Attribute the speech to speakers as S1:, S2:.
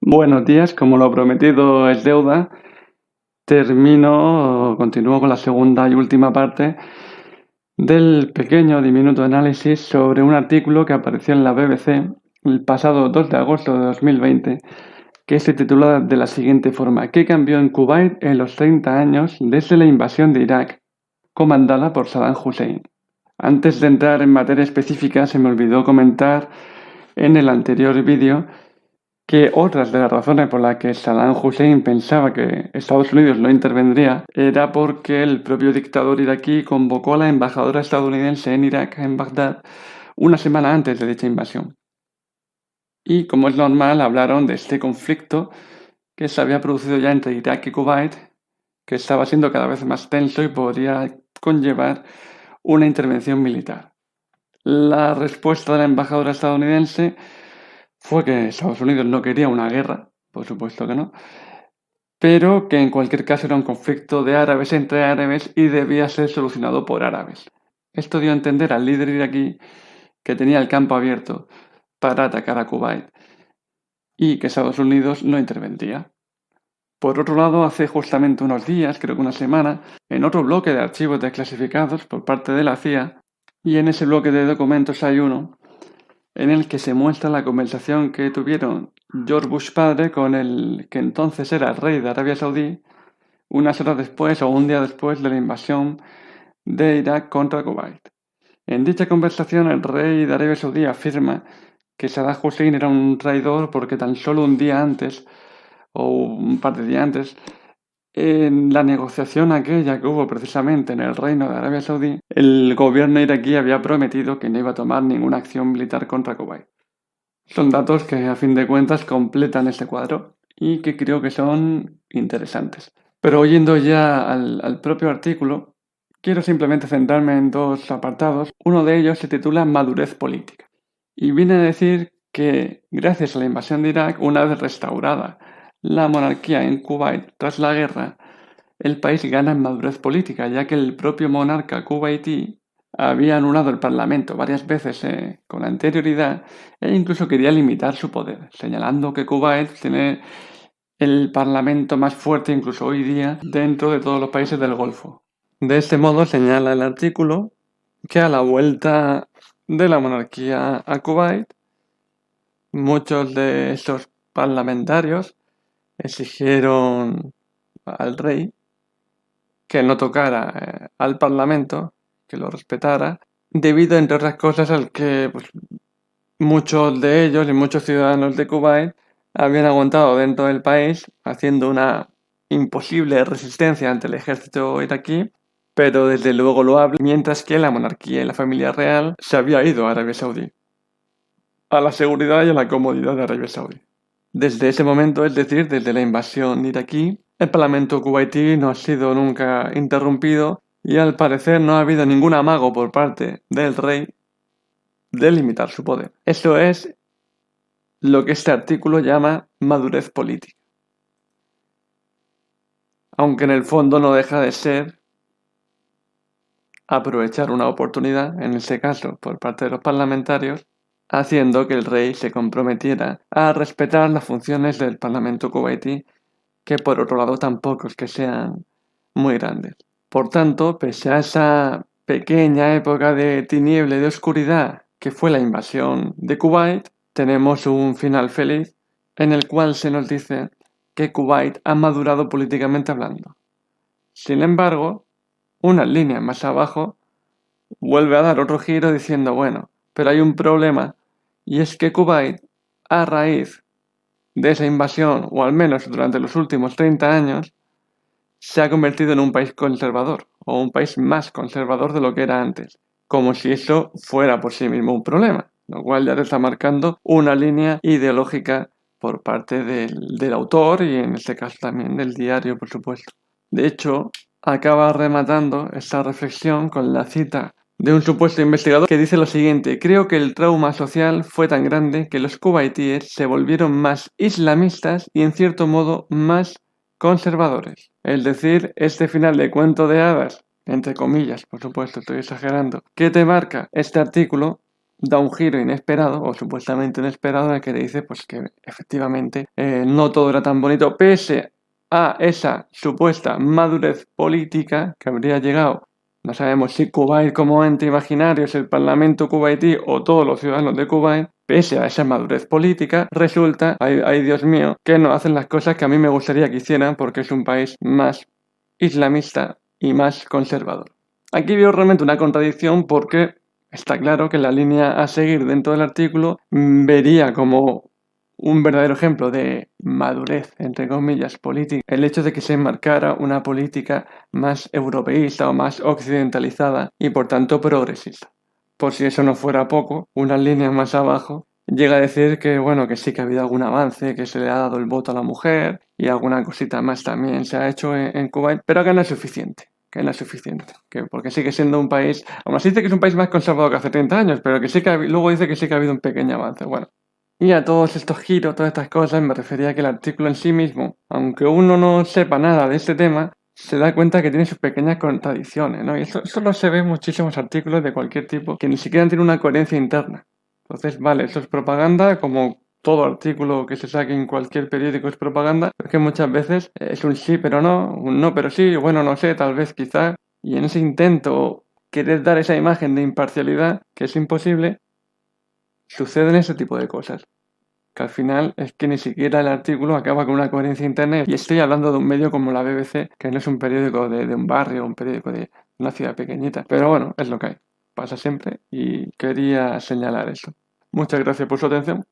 S1: Buenos días, como lo prometido es deuda, continúo con la segunda y última parte del pequeño diminuto análisis sobre un artículo que apareció en la BBC el pasado 2 de agosto de 2020, que se titula de la siguiente forma: ¿Qué cambió en Kuwait en los 30 años desde la invasión de Irak, comandada por Saddam Hussein? Antes de entrar en materia específica, se me olvidó comentar en el anterior vídeo que otras de las razones por las que Saddam Hussein pensaba que Estados Unidos no intervendría era porque el propio dictador iraquí convocó a la embajadora estadounidense en Irak, en Bagdad, una semana antes de dicha invasión. Y, como es normal, hablaron de este conflicto que se había producido ya entre Irak y Kuwait, que estaba siendo cada vez más tenso y podría conllevar una intervención militar. La respuesta de la embajadora estadounidense fue que Estados Unidos no quería una guerra, por supuesto que no, pero que en cualquier caso era un conflicto de árabes entre árabes y debía ser solucionado por árabes. Esto dio a entender al líder iraquí que tenía el campo abierto para atacar a Kuwait y que Estados Unidos no intervendría. Por otro lado, hace justamente unos días, creo que una semana, en otro bloque de archivos desclasificados por parte de la CIA, y en ese bloque de documentos hay uno en el que se muestra la conversación que tuvieron George Bush padre con el que entonces era el rey de Arabia Saudí, unas horas después o un día después de la invasión de Irak contra Kuwait. En dicha conversación, el rey de Arabia Saudí afirma que Saddam Hussein era un traidor porque tan solo un día antes, o un par de días antes, en la negociación aquella que hubo precisamente en el Reino de Arabia Saudí, el gobierno iraquí había prometido que no iba a tomar ninguna acción militar contra Kuwait. Son datos que a fin de cuentas completan este cuadro y que creo que son interesantes. Pero yendo ya al propio artículo, quiero simplemente centrarme en dos apartados. Uno de ellos se titula Madurez política y viene a decir que gracias a la invasión de Irak, una vez restaurada la monarquía en Kuwait tras la guerra, el país gana en madurez política, ya que el propio monarca kuwaití había anulado el Parlamento varias veces con anterioridad e incluso quería limitar su poder, señalando que Kuwait tiene el Parlamento más fuerte incluso hoy día dentro de todos los países del Golfo. De este modo señala el artículo que a la vuelta de la monarquía a Kuwait, muchos de estos parlamentarios exigieron al rey que no tocara al Parlamento, que lo respetara, debido, entre otras cosas, al que muchos de ellos y muchos ciudadanos de Kuwait habían aguantado dentro del país, haciendo una imposible resistencia ante el ejército iraquí, pero desde luego loable, mientras que la monarquía y la familia real se había ido a Arabia Saudí, a la seguridad y a la comodidad de Arabia Saudí. Desde ese momento, es decir, desde la invasión iraquí, el parlamento kuwaití no ha sido nunca interrumpido y al parecer no ha habido ningún amago por parte del rey de limitar su poder. Eso es lo que este artículo llama madurez política. Aunque en el fondo no deja de ser aprovechar una oportunidad, en este caso por parte de los parlamentarios, haciendo que el rey se comprometiera a respetar las funciones del parlamento kuwaití, que por otro lado tampoco es que sean muy grandes. Por tanto, pese a esa pequeña época de tiniebla y de oscuridad que fue la invasión de Kuwait, tenemos un final feliz en el cual se nos dice que Kuwait ha madurado políticamente hablando. Sin embargo, unas líneas más abajo vuelve a dar otro giro diciendo, bueno, pero hay un problema, y es que Kuwait, a raíz de esa invasión, o al menos durante los últimos 30 años, se ha convertido en un país conservador, o un país más conservador de lo que era antes, como si eso fuera por sí mismo un problema, lo cual ya te está marcando una línea ideológica por parte del autor y en este caso también del diario, por supuesto. De hecho, acaba rematando esta reflexión con la cita de un supuesto investigador que dice lo siguiente: creo que el trauma social fue tan grande que los kuwaitíes se volvieron más islamistas y en cierto modo más conservadores. Es decir, este final de cuento de hadas, entre comillas, por supuesto, estoy exagerando, que te marca este artículo, da un giro inesperado o supuestamente inesperado en el que te dice pues que efectivamente no todo era tan bonito pese a esa supuesta madurez política que habría llegado. No sabemos si Kuwait como ente imaginario es el parlamento kuwaití o todos los ciudadanos de Kuwait. Pese a esa madurez política, resulta, ay Dios mío, que no hacen las cosas que a mí me gustaría que hicieran porque es un país más islamista y más conservador. Aquí veo realmente una contradicción porque está claro que la línea a seguir dentro del artículo vería como un verdadero ejemplo de madurez, entre comillas, política, el hecho de que se enmarcara una política más europeísta o más occidentalizada y por tanto progresista. Por si eso no fuera poco, unas líneas más abajo llega a decir que bueno, que sí que ha habido algún avance, que se le ha dado el voto a la mujer y alguna cosita más también se ha hecho en Kuwait, pero que no es suficiente. Porque sigue siendo un país, aún así dice que es un país más conservador que hace 30 años, pero que sí que luego dice que sí que ha habido un pequeño avance. Bueno, y a todos estos giros, todas estas cosas, me refería a que el artículo en sí mismo, aunque uno no sepa nada de este tema, se da cuenta que tiene sus pequeñas contradicciones, ¿no? Y eso lo se ve en muchísimos artículos de cualquier tipo, que ni siquiera tienen una coherencia interna. Entonces, vale, eso es propaganda, como todo artículo que se saque en cualquier periódico es propaganda, pero es que muchas veces es un sí pero no, un no pero sí, bueno, no sé, tal vez, quizá, y en ese intento querer dar esa imagen de imparcialidad, que es imposible, suceden ese tipo de cosas. Que al final es que ni siquiera el artículo acaba con una coherencia interna y estoy hablando de un medio como la BBC, que no es un periódico de un barrio, un periódico de una ciudad pequeñita. Pero bueno, es lo que hay. Pasa siempre y quería señalar eso. Muchas gracias por su atención.